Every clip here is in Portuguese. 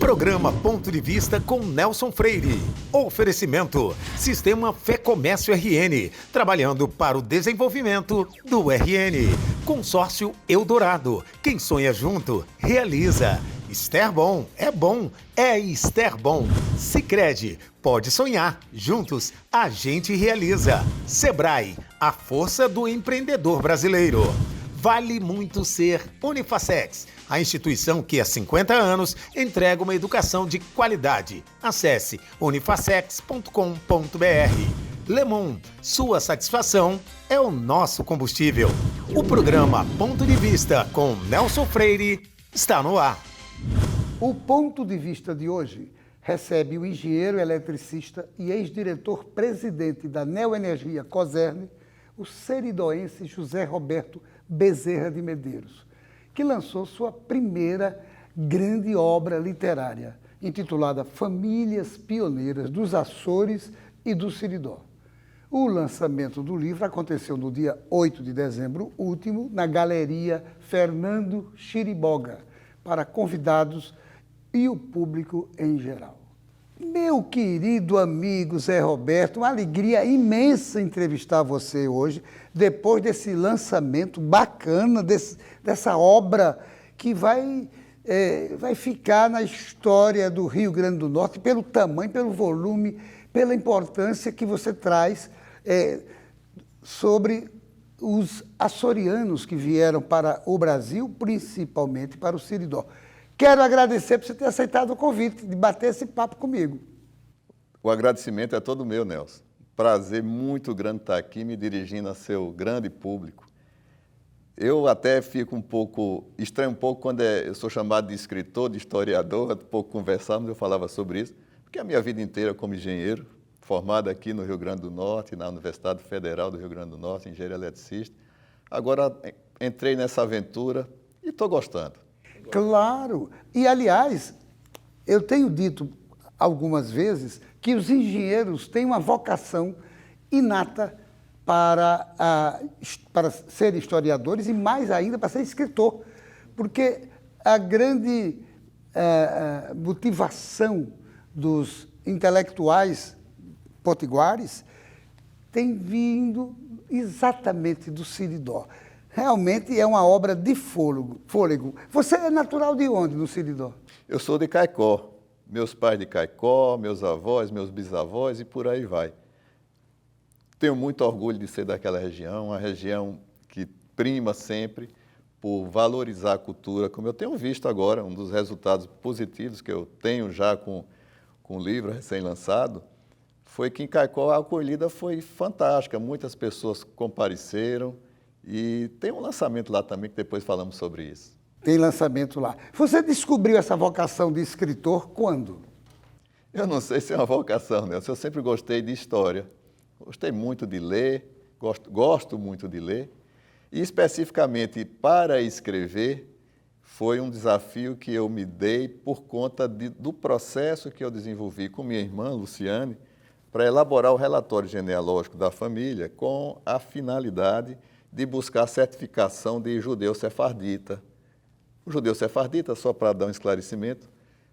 Programa Ponto de Vista com Nelson Freire. Oferecimento: Sistema Fé Comércio RN, trabalhando para o desenvolvimento do RN. Consórcio Eldorado, quem sonha junto, realiza. Esterbom, é Esterbom. Sicredi, pode sonhar, juntos a gente realiza. Sebrae, a força do empreendedor brasileiro. Vale muito ser Unifacex, a instituição que há 50 anos entrega uma educação de qualidade. Acesse unifacex.com.br. Lemon, sua satisfação é o nosso combustível. O programa Ponto de Vista com Nelson Freire está no ar. O Ponto de Vista de hoje recebe o engenheiro eletricista e ex-diretor-presidente da Neoenergia Cosern, o seridoense José Roberto Bezerra de Medeiros, que lançou sua primeira grande obra literária, intitulada Famílias Pioneiras dos Açores e do Seridó. O lançamento do livro aconteceu no dia 8 de dezembro último, na Galeria Fernando Chiriboga, para convidados e o público em geral. Meu querido amigo Zé Roberto, uma alegria imensa entrevistar você hoje, depois desse lançamento bacana, dessa obra que vai ficar na história do Rio Grande do Norte, pelo tamanho, pelo volume, pela importância que você traz sobre os açorianos que vieram para o Brasil, principalmente para o Seridó. Quero agradecer por você ter aceitado o convite de bater esse papo comigo. O agradecimento é todo meu, Nelson. Prazer muito grande estar aqui me dirigindo a seu grande público. Eu até fico estranho um pouco quando eu sou chamado de escritor, de historiador, há pouco conversávamos, eu falava sobre isso, porque a minha vida inteira como engenheiro, formado aqui no Rio Grande do Norte, na Universidade Federal do Rio Grande do Norte, engenheiro eletricista. Agora entrei nessa aventura e estou gostando. Claro! E, aliás, eu tenho dito algumas vezes que os engenheiros têm uma vocação inata para ser historiadores e, mais ainda, para ser escritor, porque a grande motivação dos intelectuais potiguares tem vindo exatamente do Seridó. Realmente é uma obra de fôlego. Você é natural de onde, no Seridó? Eu sou de Caicó. Meus pais de Caicó, meus avós, meus bisavós e por aí vai. Tenho muito orgulho de ser daquela região, uma região que prima sempre por valorizar a cultura, como eu tenho visto agora, um dos resultados positivos que eu tenho já com o livro recém-lançado, foi que em Caicó a acolhida foi fantástica, muitas pessoas compareceram e tem um lançamento lá também, que depois falamos sobre isso. Tem lançamento lá. Você descobriu essa vocação de escritor quando? Eu não sei se é uma vocação, Nelson. Eu sempre gostei de história. Gostei muito de ler, gosto muito de ler. E, especificamente, para escrever, foi um desafio que eu me dei por conta do processo que eu desenvolvi com minha irmã, Luciane, para elaborar o relatório genealógico da família com a finalidade de buscar a certificação de judeu sefardita. O judeu sefardita, só para dar um esclarecimento,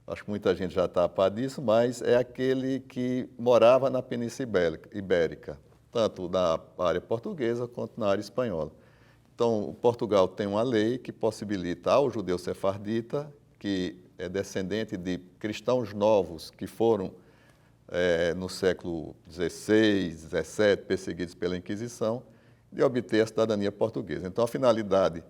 acho que muita gente já está a par disso, mas é aquele que morava na Península Ibérica, tanto na área portuguesa quanto na área espanhola. Então, Portugal tem uma lei que possibilita ao judeu sefardita, que é descendente de cristãos novos que foram, no século XVI, XVII, perseguidos pela Inquisição, de obter a cidadania portuguesa. Então, a finalidade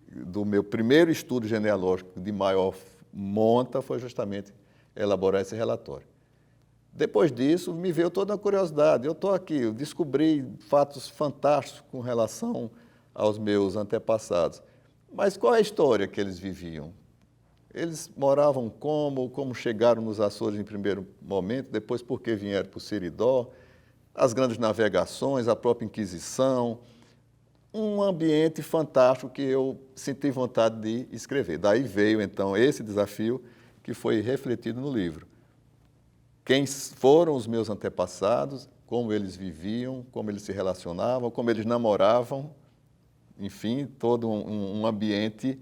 do meu primeiro estudo genealógico de maior monta foi justamente elaborar esse relatório. Depois disso, me veio toda a curiosidade. Eu estou aqui, eu descobri fatos fantásticos com relação aos meus antepassados. Mas qual é a história que eles viviam? Eles moravam como chegaram nos Açores em primeiro momento, depois por que vieram para o Seridó, as grandes navegações, a própria Inquisição, um ambiente fantástico que eu senti vontade de escrever. Daí veio, então, esse desafio que foi refletido no livro. Quem foram os meus antepassados, como eles viviam, como eles se relacionavam, como eles namoravam, enfim, todo um ambiente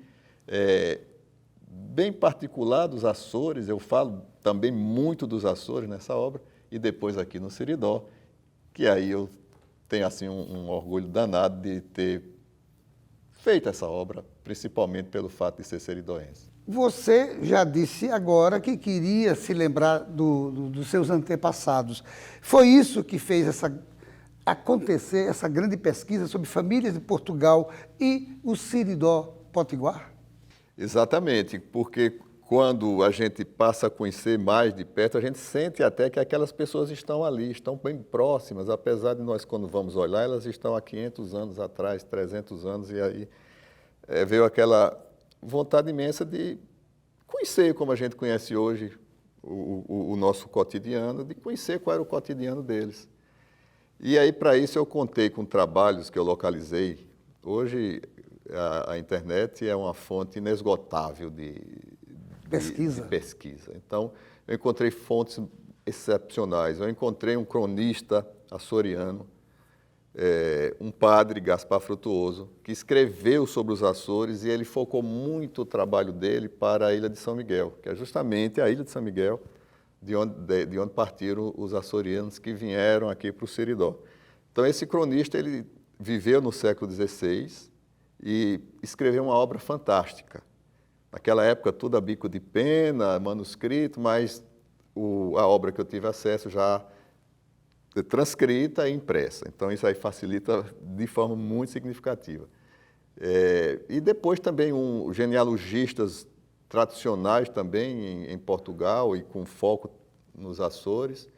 bem particular dos Açores, eu falo também muito dos Açores nessa obra, e depois aqui no Seridó, que aí eu tenho assim um orgulho danado de ter feito essa obra, principalmente pelo fato de ser seridoense. Você já disse agora que queria se lembrar dos seus antepassados. Foi isso que fez acontecer essa grande pesquisa sobre famílias de Portugal e o Seridó Potiguar? Exatamente, porque quando a gente passa a conhecer mais de perto, a gente sente até que aquelas pessoas estão ali, estão bem próximas, apesar de nós, quando vamos olhar, elas estão há 500 anos atrás, 300 anos, e aí veio aquela vontade imensa de conhecer, como a gente conhece hoje, o nosso cotidiano, de conhecer qual era o cotidiano deles. E aí, para isso, eu contei com trabalhos que eu localizei. Hoje, a internet é uma fonte inesgotável de pesquisa. Então, eu encontrei fontes excepcionais. Eu encontrei um cronista açoriano, um padre, Gaspar Frutuoso, que escreveu sobre os Açores, e ele focou muito o trabalho dele para a Ilha de São Miguel, que é justamente a Ilha de São Miguel, de onde partiram os açorianos que vieram aqui para o Seridó. Então, esse cronista ele viveu no século XVI e escreveu uma obra fantástica. Naquela época, tudo a bico de pena, manuscrito, mas a obra que eu tive acesso já transcrita e impressa. Então, isso aí facilita de forma muito significativa. E depois também genealogistas tradicionais também em Portugal e com foco nos Açores.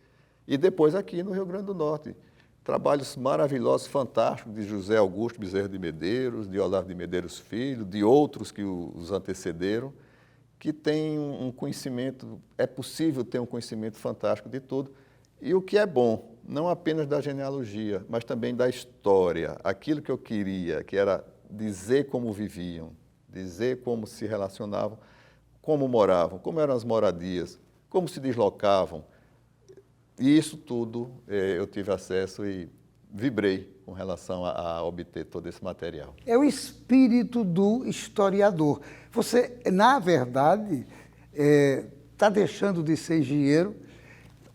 E depois aqui no Rio Grande do Norte. Trabalhos maravilhosos, fantásticos, de José Augusto Bezerra de Medeiros, de Olavo de Medeiros Filho, de outros que os antecederam, que têm um conhecimento, é possível ter um conhecimento fantástico de tudo. E o que é bom, não apenas da genealogia, mas também da história, aquilo que eu queria, que era dizer como viviam, dizer como se relacionavam, como moravam, como eram as moradias, como se deslocavam. E isso tudo eu tive acesso e vibrei com relação a obter todo esse material. É o espírito do historiador. Você, na verdade, está deixando de ser engenheiro,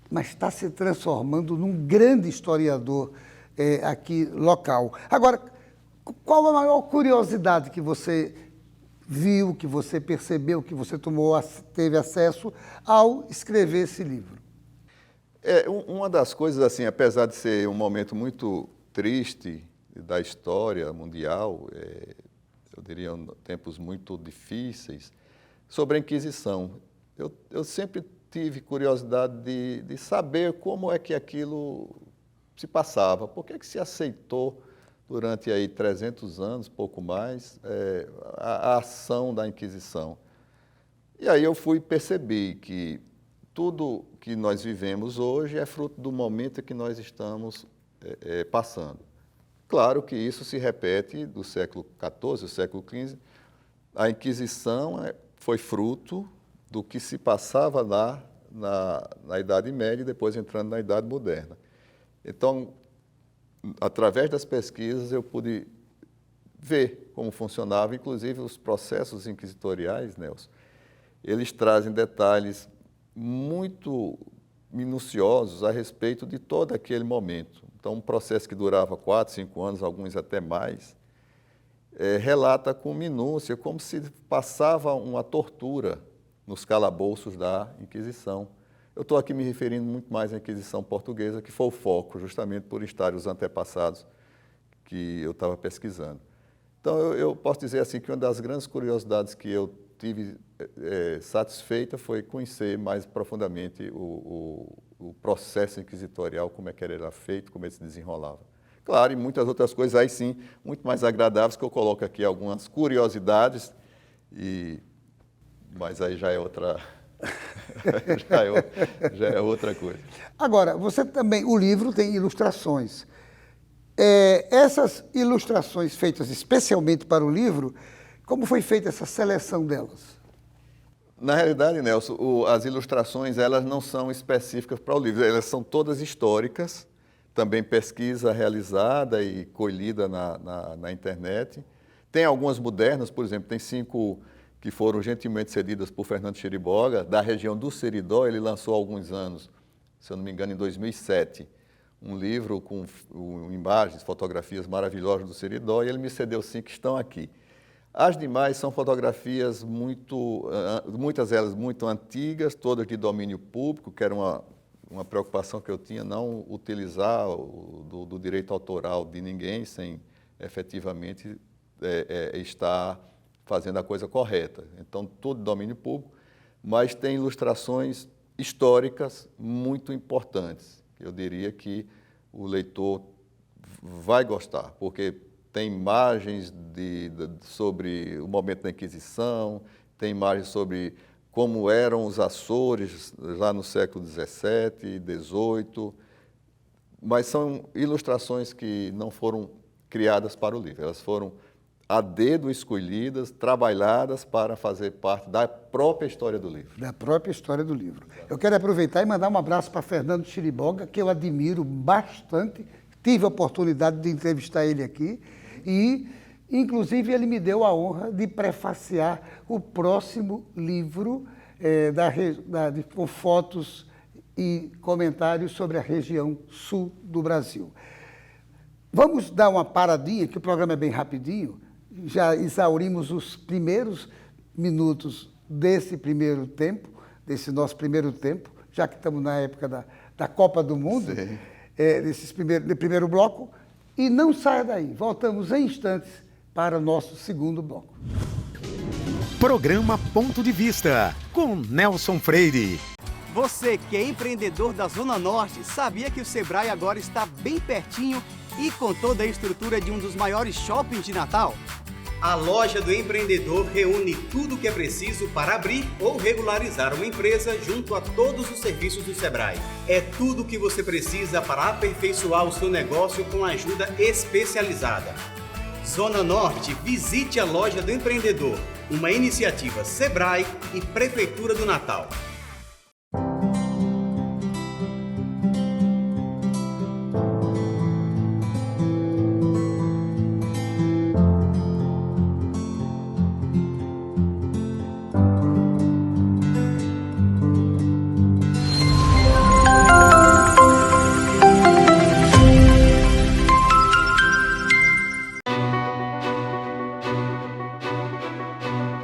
mas está se transformando num grande historiador aqui local. Agora, qual a maior curiosidade que você viu, que você percebeu, que você teve acesso ao escrever esse livro? Uma das coisas, assim, apesar de ser um momento muito triste da história mundial, eu diria tempos muito difíceis, sobre a Inquisição. Eu sempre tive curiosidade de saber como é que aquilo se passava, por que se aceitou durante aí 300 anos, pouco mais, a ação da Inquisição. E aí eu percebi que tudo que nós vivemos hoje é fruto do momento que nós estamos passando. Claro que isso se repete do século XIV, do século XV. A Inquisição foi fruto do que se passava lá na Idade Média e depois entrando na Idade Moderna. Então, através das pesquisas, eu pude ver como funcionava, inclusive os processos inquisitoriais, Nelson. Eles trazem detalhes muito minuciosos a respeito de todo aquele momento. Então, um processo que durava 4, 5 anos, alguns até mais, relata com minúcia como se passava uma tortura nos calabouços da Inquisição. Eu estou aqui me referindo muito mais à Inquisição portuguesa, que foi o foco, justamente por estar os antepassados que eu estava pesquisando. Então, eu posso dizer assim que uma das grandes curiosidades que eu tive satisfeita foi conhecer mais profundamente o processo inquisitorial, como é que ele era feito, como ele se desenrolava. Claro, e muitas outras coisas aí sim, muito mais agradáveis, que eu coloco aqui algumas curiosidades, mas aí já é outra... já é outra coisa. Agora, você também, o livro tem ilustrações. Essas ilustrações feitas especialmente para o livro, como foi feita essa seleção delas? Na realidade, Nelson, as ilustrações elas não são específicas para o livro, elas são todas históricas, também pesquisa realizada e colhida na internet. Tem algumas modernas, por exemplo, tem 5 que foram gentilmente cedidas por Fernando Chiriboga, da região do Seridó. Ele lançou há alguns anos, se eu não me engano, em 2007, um livro com imagens, fotografias maravilhosas do Seridó, e ele me cedeu 5 que estão aqui. As demais são fotografias muitas delas muito antigas, todas de domínio público, que era uma preocupação que eu tinha, não utilizar do direito autoral de ninguém sem efetivamente estar fazendo a coisa correta. Então, tudo de domínio público, mas tem ilustrações históricas muito importantes. Eu diria que o leitor vai gostar, porque tem imagens sobre o momento da Inquisição, tem imagens sobre como eram os Açores lá no século XVII, XVIII, mas são ilustrações que não foram criadas para o livro, elas foram a dedo escolhidas, trabalhadas para fazer parte da própria história do livro. Da própria história do livro. Eu quero aproveitar e mandar um abraço para Fernando Chiriboga, que eu admiro bastante, tive a oportunidade de entrevistar ele aqui e, inclusive, ele me deu a honra de prefaciar o próximo livro com fotos e comentários sobre a região sul do Brasil. Vamos dar uma paradinha, que o programa é bem rapidinho. Já exaurimos os primeiros minutos desse primeiro tempo, desse nosso primeiro tempo, já que estamos na época da Copa do Mundo, desse primeiro bloco. E não saia daí, voltamos em instantes para o nosso segundo bloco. Programa Ponto de Vista, com Nelson Freire. Você que é empreendedor da Zona Norte, sabia que o Sebrae agora está bem pertinho e com toda a estrutura de um dos maiores shoppings de Natal? A loja do empreendedor reúne tudo o que é preciso para abrir ou regularizar uma empresa junto a todos os serviços do Sebrae. É tudo o que você precisa para aperfeiçoar o seu negócio com ajuda especializada. Zona Norte, visite a loja do empreendedor, uma iniciativa Sebrae e Prefeitura do Natal.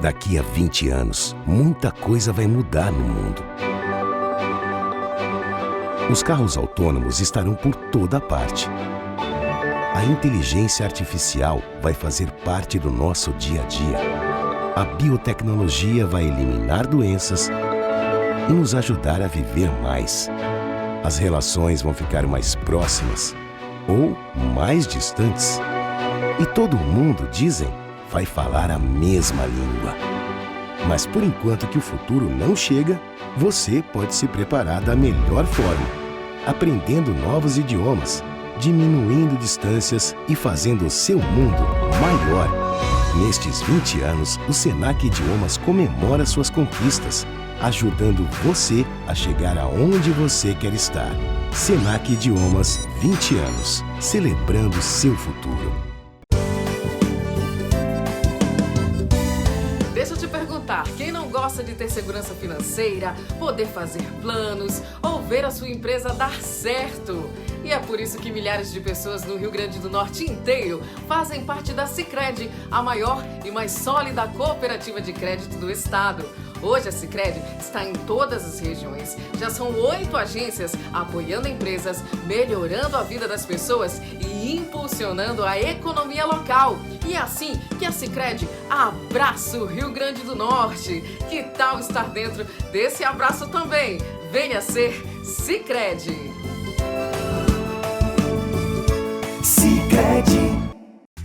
Daqui a 20 anos, muita coisa vai mudar no mundo. Os carros autônomos estarão por toda parte. A inteligência artificial vai fazer parte do nosso dia a dia. A biotecnologia vai eliminar doenças e nos ajudar a viver mais. As relações vão ficar mais próximas ou mais distantes. E todo mundo, dizem, vai falar a mesma língua. Mas por enquanto que o futuro não chega, você pode se preparar da melhor forma, aprendendo novos idiomas, diminuindo distâncias e fazendo o seu mundo maior. Nestes 20 anos, o Senac Idiomas comemora suas conquistas, ajudando você a chegar aonde você quer estar. Senac Idiomas, 20 anos, celebrando seu futuro. Deixa eu te perguntar, quem não gosta de ter segurança financeira, poder fazer planos ou ver a sua empresa dar certo? E é por isso que milhares de pessoas no Rio Grande do Norte inteiro fazem parte da Sicredi, a maior e mais sólida cooperativa de crédito do estado. Hoje a Sicredi está em todas as regiões. Já são 8 agências apoiando empresas, melhorando a vida das pessoas e impulsionando a economia local. E é assim que a Sicredi abraça o Rio Grande do Norte. Que tal estar dentro desse abraço também? Venha ser Sicredi. Sicredi.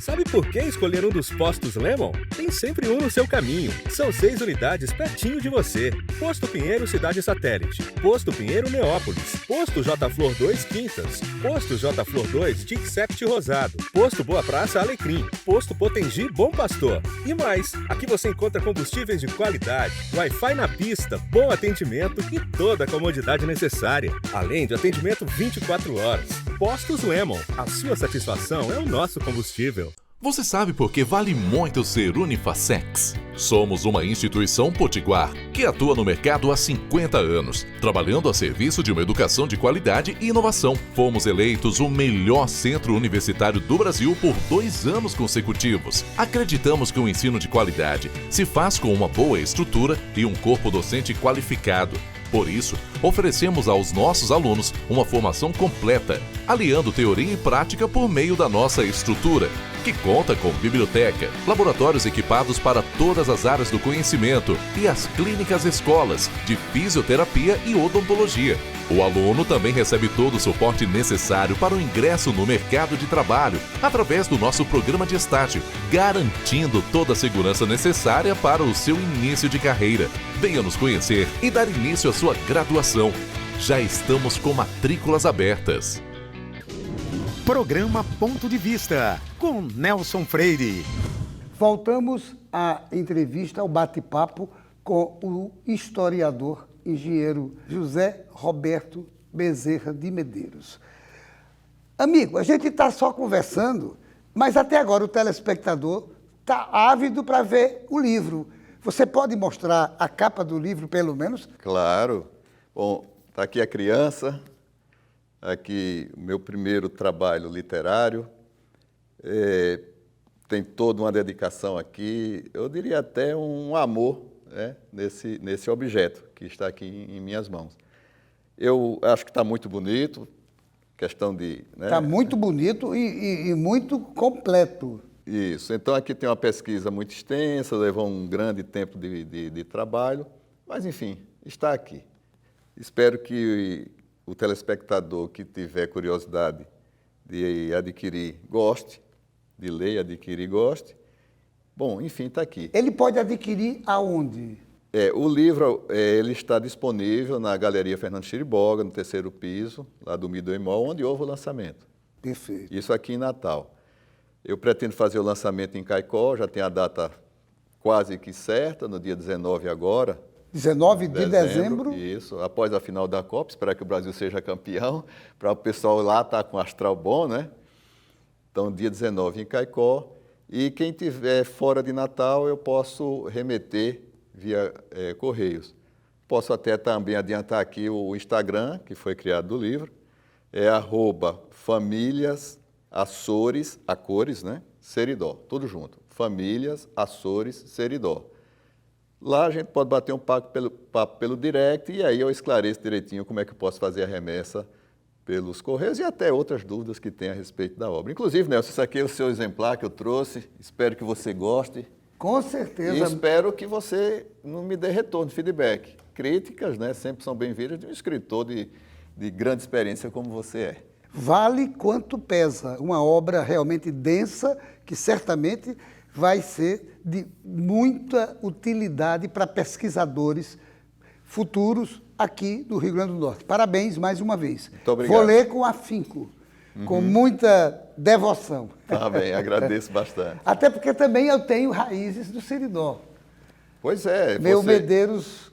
Sabe por que escolher um dos postos Lemon? Tem sempre um no seu caminho. São 6 unidades pertinho de você. Posto Pinheiro Cidade Satélite, Posto Pinheiro Neópolis, Posto J Flor 2 Quintas, Posto J Flor 2 Dixept Rosado, Posto Boa Praça Alecrim, Posto Potengi Bom Pastor. E mais, aqui você encontra combustíveis de qualidade, Wi-Fi na pista, bom atendimento e toda a comodidade necessária. Além de atendimento 24 horas. Postos Lemon, a sua satisfação é o nosso combustível. Você sabe por que vale muito ser Unifacex? Somos uma instituição potiguar que atua no mercado há 50 anos, trabalhando a serviço de uma educação de qualidade e inovação. Fomos eleitos o melhor centro universitário do Brasil por 2 anos consecutivos. Acreditamos que o ensino de qualidade se faz com uma boa estrutura e um corpo docente qualificado. Por isso, oferecemos aos nossos alunos uma formação completa, aliando teoria e prática por meio da nossa estrutura, que conta com biblioteca, laboratórios equipados para todas as áreas do conhecimento e as clínicas escolas de fisioterapia e odontologia. O aluno também recebe todo o suporte necessário para o ingresso no mercado de trabalho, através do nosso programa de estágio, garantindo toda a segurança necessária para o seu início de carreira. Venha nos conhecer e dar início à sua graduação. Já estamos com matrículas abertas. Programa Ponto de Vista, com Nelson Freire. Voltamos à entrevista, ao bate-papo com o historiador, engenheiro José Roberto Bezerra de Medeiros. Amigo, a gente está só conversando, mas até agora o telespectador está ávido para ver o livro. Você pode mostrar a capa do livro, pelo menos? Claro. Bom, está aqui a criança, aqui o meu primeiro trabalho literário. Tem toda uma dedicação aqui, eu diria até um amor, né, nesse objeto que está aqui em minhas mãos. Eu acho que está muito bonito, questão de... Está muito bonito e muito completo. Isso. Então, aqui tem uma pesquisa muito extensa, levou um grande tempo de trabalho, mas, enfim, está aqui. Espero que o telespectador que tiver curiosidade de adquirir, goste, de ler, adquirir, goste. Bom, enfim, está aqui. Ele pode adquirir aonde? O livro ele está disponível na Galeria Fernando Chiriboga, no 3º piso, lá do Midway Mall, onde houve o lançamento. Perfeito. Isso aqui em Natal. Eu pretendo fazer o lançamento em Caicó, já tem a data quase que certa, no dia 19 agora. 19 de dezembro. Isso, após a final da Copa, esperar que o Brasil seja campeão, para o pessoal lá estar com astral bom, né? Então, dia 19 em Caicó. E quem estiver fora de Natal, eu posso remeter via Correios. Posso até também adiantar aqui o Instagram, que foi criado do livro, é @famílias Açores, a cores, né? Seridó, tudo junto. Famílias Açores Seridó. Lá a gente pode bater um papo pelo direct e aí eu esclareço direitinho como é que eu posso fazer a remessa pelos Correios e até outras dúvidas que tem a respeito da obra. Inclusive, Nelson, isso aqui é o seu exemplar que eu trouxe, espero que você goste. Com certeza. E espero que você não me dê retorno, feedback. Críticas, né, sempre são bem-vindas de um escritor de grande experiência como você é. Vale quanto pesa. Uma obra realmente densa, que certamente vai ser de muita utilidade para pesquisadores futuros aqui do Rio Grande do Norte. Parabéns mais uma vez. Muito obrigado. Vou ler com afinco, com muita devoção. Tá bem, agradeço bastante. Até porque também eu tenho raízes do Seridó. Pois é. Meu Medeiros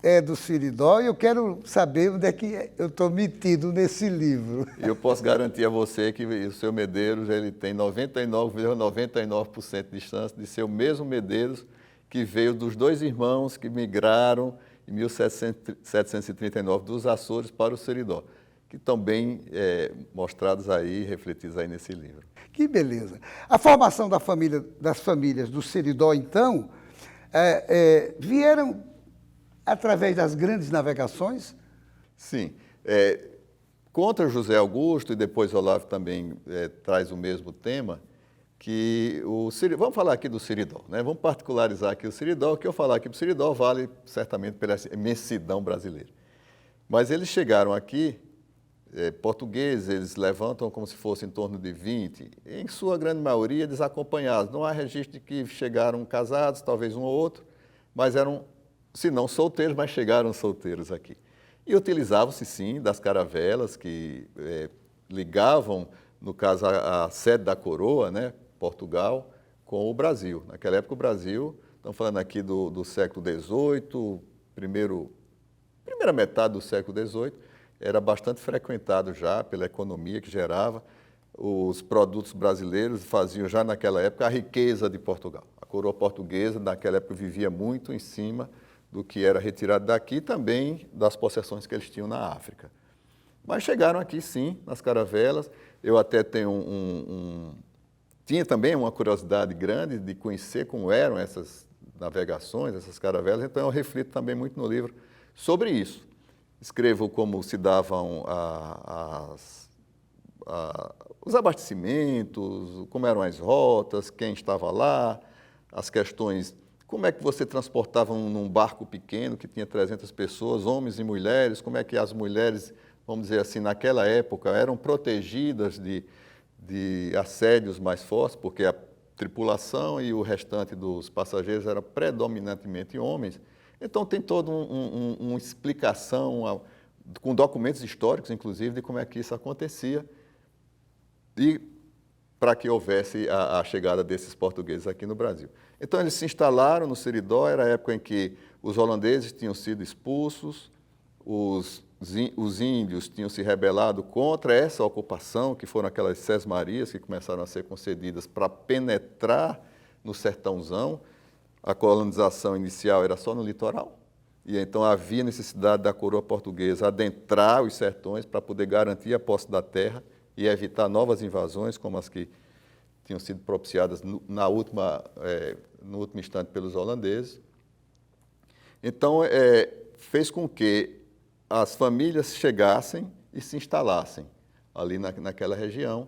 é do Seridó e eu quero saber onde é que eu estou metido nesse livro. Eu posso garantir a você que o seu Medeiros ele tem 99,99% de chance de ser o mesmo Medeiros que veio dos 2 irmãos que migraram em 1739 dos Açores para o Seridó, que estão bem mostrados aí, refletidos aí nesse livro. Que beleza. A formação das famílias do Seridó, então, vieram através das grandes navegações? Sim. Conta José Augusto, e depois Olavo também traz o mesmo tema, que vamos falar aqui do Seridó, né? Vamos particularizar aqui o Seridó. O que eu falar aqui do Seridó vale certamente pela imensidão brasileira. Mas eles chegaram aqui, portugueses, eles levantam como se fosse em torno de 20, em sua grande maioria desacompanhados. Não há registro de que chegaram casados, talvez um ou outro, mas eram, se não solteiros, mas chegaram solteiros aqui. E utilizavam-se, sim, das caravelas que ligavam, no caso, a sede da coroa, né, Portugal, com o Brasil. Naquela época, o Brasil, estamos falando aqui do século XVIII, primeira metade do século XVIII, era bastante frequentado já pela economia que gerava. os produtos brasileiros faziam já naquela época a riqueza de Portugal. A coroa portuguesa naquela época vivia muito em cima do que era retirado daqui e também das possessões que eles tinham na África. Mas chegaram aqui sim, nas caravelas. Eu até tenho tinha também uma curiosidade grande de conhecer como eram essas navegações, essas caravelas, então eu reflito também muito no livro sobre isso. Escrevo como se davam os abastecimentos, como eram as rotas, quem estava lá, as questões, como é que você transportava num barco pequeno que tinha 300 pessoas, homens e mulheres, como é que as mulheres, vamos dizer assim, naquela época eram protegidas de assédios mais fortes, porque a tripulação e o restante dos passageiros eram predominantemente homens. Então tem toda uma explicação, com documentos históricos, inclusive, de como é que isso acontecia e para que houvesse a chegada desses portugueses aqui no Brasil. Então eles se instalaram no Seridó, era a época em que os holandeses tinham sido expulsos, os índios tinham se rebelado contra essa ocupação, que foram aquelas sesmarias que começaram a ser concedidas para penetrar no sertãozão. A colonização inicial era só no litoral, e então havia necessidade da coroa portuguesa adentrar os sertões para poder garantir a posse da terra e evitar novas invasões, como as que tinham sido propiciadas no último instante pelos holandeses. Então, fez com que as famílias chegassem e se instalassem ali naquela região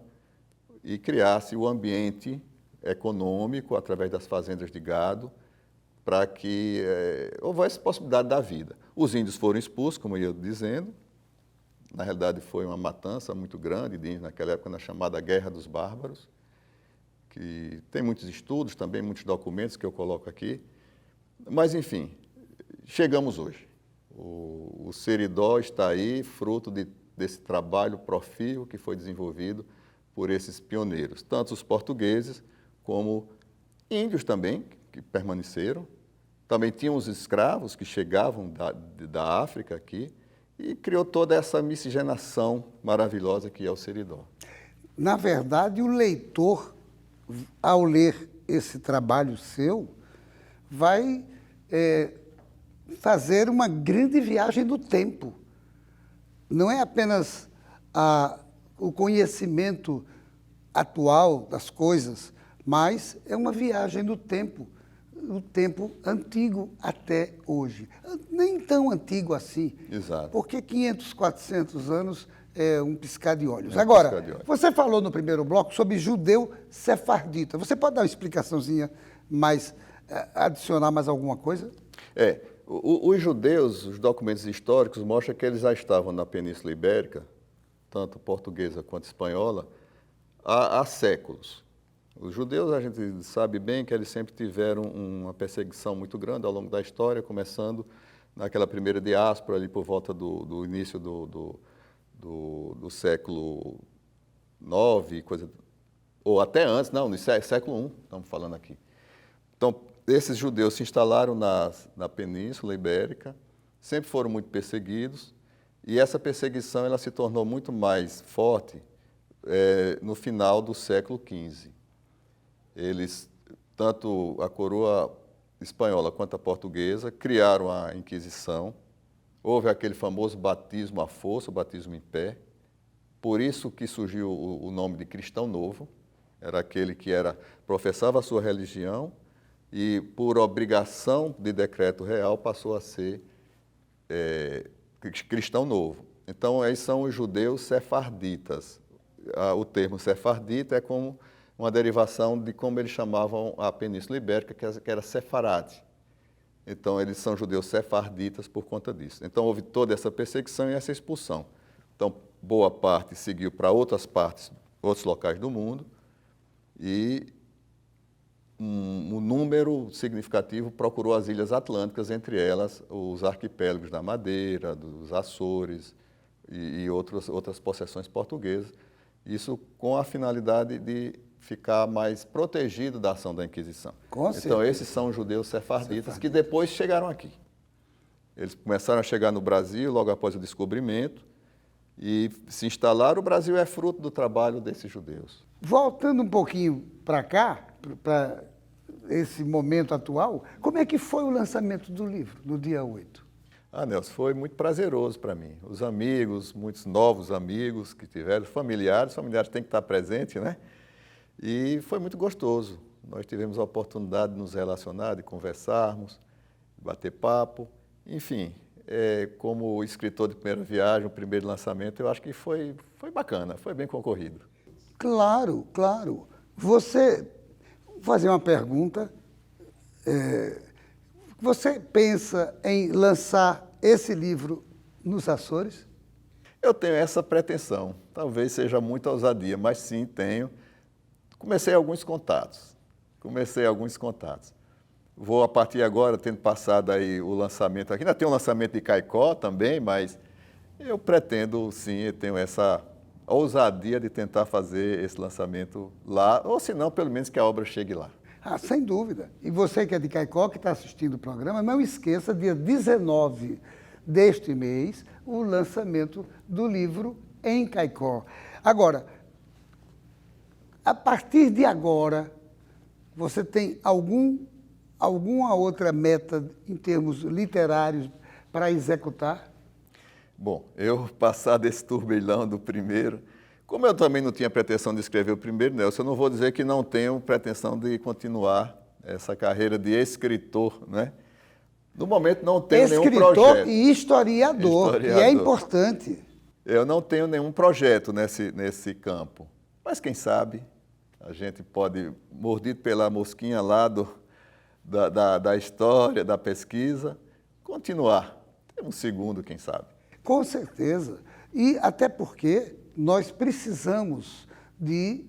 e criasse o ambiente econômico através das fazendas de gado para que houvesse possibilidade da vida. Os índios foram expulsos, como eu ia dizendo. Na realidade, foi uma matança muito grande de índios naquela época, na chamada Guerra dos Bárbaros, que tem muitos estudos, também muitos documentos que eu coloco aqui. Mas, enfim, chegamos hoje. O Seridó está aí, fruto desse trabalho profícuo que foi desenvolvido por esses pioneiros, tanto os portugueses como índios também, que permaneceram. Também tinham os escravos que chegavam da África aqui e criou toda essa miscigenação maravilhosa que é o Seridó. Na verdade, o leitor, ao ler esse trabalho seu, vai fazer uma grande viagem do tempo. Não é apenas o conhecimento atual das coisas, mas é uma viagem do tempo antigo até hoje. Nem tão antigo assim. Exato. Porque 500, 400 anos é um piscar de olhos. Agora, você falou no primeiro bloco sobre judeu sefardita. Você pode dar uma explicaçãozinha mais, adicionar mais alguma coisa? Os judeus, os documentos históricos mostram que eles já estavam na Península Ibérica, tanto portuguesa quanto espanhola, há séculos. Os judeus, a gente sabe bem que eles sempre tiveram uma perseguição muito grande ao longo da história, começando naquela primeira diáspora, ali por volta do início do século IX, ou até antes, não, no século I, estamos falando aqui. Então, esses judeus se instalaram na Península Ibérica, sempre foram muito perseguidos, e essa perseguição ela se tornou muito mais forte no final do século XV. Eles, tanto a coroa espanhola quanto a portuguesa, criaram a Inquisição. Houve aquele famoso batismo à força, o batismo em pé. Por isso que surgiu o nome de cristão novo. Era aquele que professava a sua religião e, por obrigação de decreto real, passou a ser cristão novo. Então, aí são os judeus sefarditas. O termo sefardita é como uma derivação de como eles chamavam a Península Ibérica, que era sefarade. Então, eles são judeus sefarditas por conta disso. Então, houve toda essa perseguição e essa expulsão. Então, boa parte seguiu para outras partes, outros locais do mundo, e um número significativo procurou as Ilhas Atlânticas, entre elas os arquipélagos da Madeira, dos Açores e outras possessões portuguesas. Isso com a finalidade de ficar mais protegido da ação da Inquisição. Então, esses são os judeus sefarditas que depois chegaram aqui. Eles começaram a chegar no Brasil logo após o descobrimento e se instalaram. O Brasil é fruto do trabalho desses judeus. Voltando um pouquinho para cá, para esse momento atual, como é que foi o lançamento do livro, no dia 8? Nelson, foi muito prazeroso para mim. Os amigos, muitos novos amigos que tiveram, familiares têm que estar presentes, né? E foi muito gostoso. Nós tivemos a oportunidade de nos relacionar, de conversarmos, de bater papo. Enfim, como escritor de primeira viagem, o primeiro lançamento, eu acho que foi bacana, foi bem concorrido. Claro, claro. Vou fazer uma pergunta. Você pensa em lançar esse livro nos Açores? Eu tenho essa pretensão. Talvez seja muita ousadia, mas sim, tenho. Comecei alguns contatos. Vou, a partir de agora, tendo passado aí o lançamento aqui, ainda tem um lançamento de Caicó também, mas eu pretendo, sim, eu tenho essa ousadia de tentar fazer esse lançamento lá, ou se não, pelo menos que a obra chegue lá. Sem dúvida. E você que é de Caicó, que está assistindo o programa, não esqueça, dia 19 deste mês, o lançamento do livro em Caicó. Agora, a partir de agora, você tem alguma outra meta em termos literários para executar? Bom, eu passar desse turbilhão do primeiro, como eu também não tinha pretensão de escrever o primeiro, Nelson, eu não vou dizer que não tenho pretensão de continuar essa carreira de escritor, né? No momento não tenho nenhum projeto. Escritor e historiador, que é importante. Eu não tenho nenhum projeto nesse campo, mas quem sabe a gente pode, mordido pela mosquinha lá da história, da pesquisa, continuar. Tem um segundo, quem sabe. Com certeza. E até porque nós precisamos de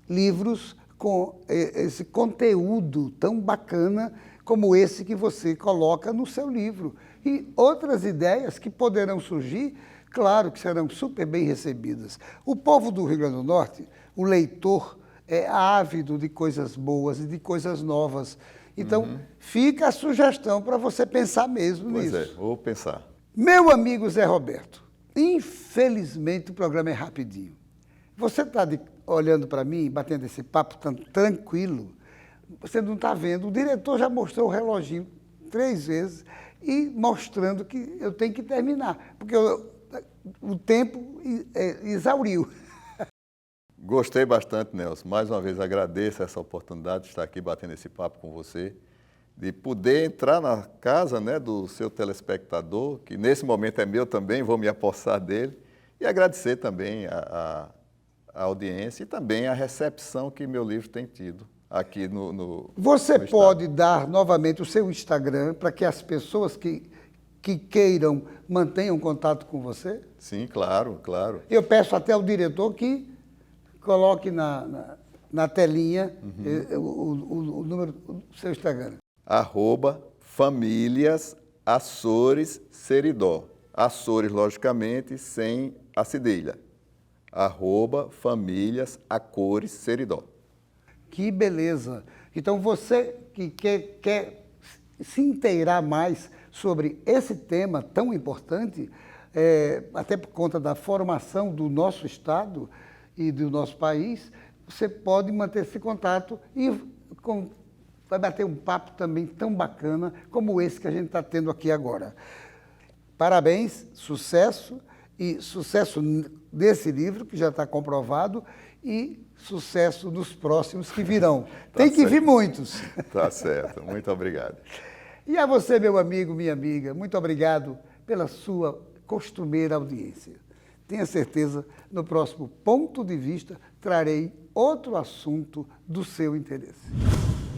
livros com esse conteúdo tão bacana como esse que você coloca no seu livro. E outras ideias que poderão surgir, claro que serão super bem recebidas. O povo do Rio Grande do Norte, o leitor, é ávido de coisas boas e de coisas novas. Então, fica a sugestão para você pensar mesmo nisso. Pois vou pensar. Meu amigo Zé Roberto, infelizmente o programa é rapidinho. Você está olhando para mim, batendo esse papo tão tranquilo, você não está vendo. O diretor já mostrou o reloginho 3 vezes e mostrando que eu tenho que terminar, porque o tempo exauriu. Gostei bastante, Nelson. Mais uma vez agradeço essa oportunidade de estar aqui batendo esse papo com você, de poder entrar na casa, né, do seu telespectador, que nesse momento é meu também, vou me apossar dele, e agradecer também a audiência e também a recepção que meu livro tem tido aqui no Você no pode dar novamente o seu Instagram para que as pessoas que queiram mantenham contato com você? Sim, claro, claro. Eu peço até ao diretor que coloque na telinha o número do seu Instagram. @Famílias Açores Seridó. Açores, logicamente, sem a cedilha. @Famílias Açores Seridó. Que beleza! Então, você que quer se inteirar mais sobre esse tema tão importante, até por conta da formação do nosso Estado e do nosso país, você pode manter esse contato e vai bater um papo também tão bacana como esse que a gente está tendo aqui agora. Parabéns, sucesso, e sucesso desse livro, que já está comprovado, e sucesso nos próximos que virão. Tem que vir muitos. Tá certo, muito obrigado. E a você, meu amigo, minha amiga, muito obrigado pela sua costumeira audiência. Tenha certeza, no próximo Ponto de Vista, trarei outro assunto do seu interesse.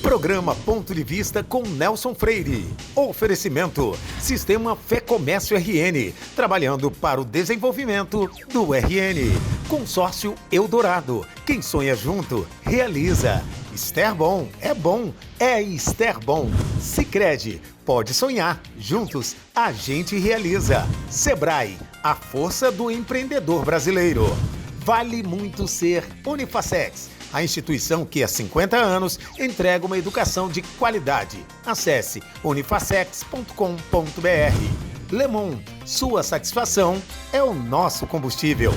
Programa Ponto de Vista com Nelson Freire. Oferecimento: Sistema Fé Comércio RN, trabalhando para o desenvolvimento do RN. Consórcio Eldorado. Quem sonha junto, realiza. Esterbom é bom, é Esterbom. Sicredi, pode sonhar, juntos a gente realiza. Sebrae, a força do empreendedor brasileiro. Vale muito ser Unifacex, a instituição que há 50 anos entrega uma educação de qualidade. Acesse unifacex.com.br. Lemon, sua satisfação é o nosso combustível.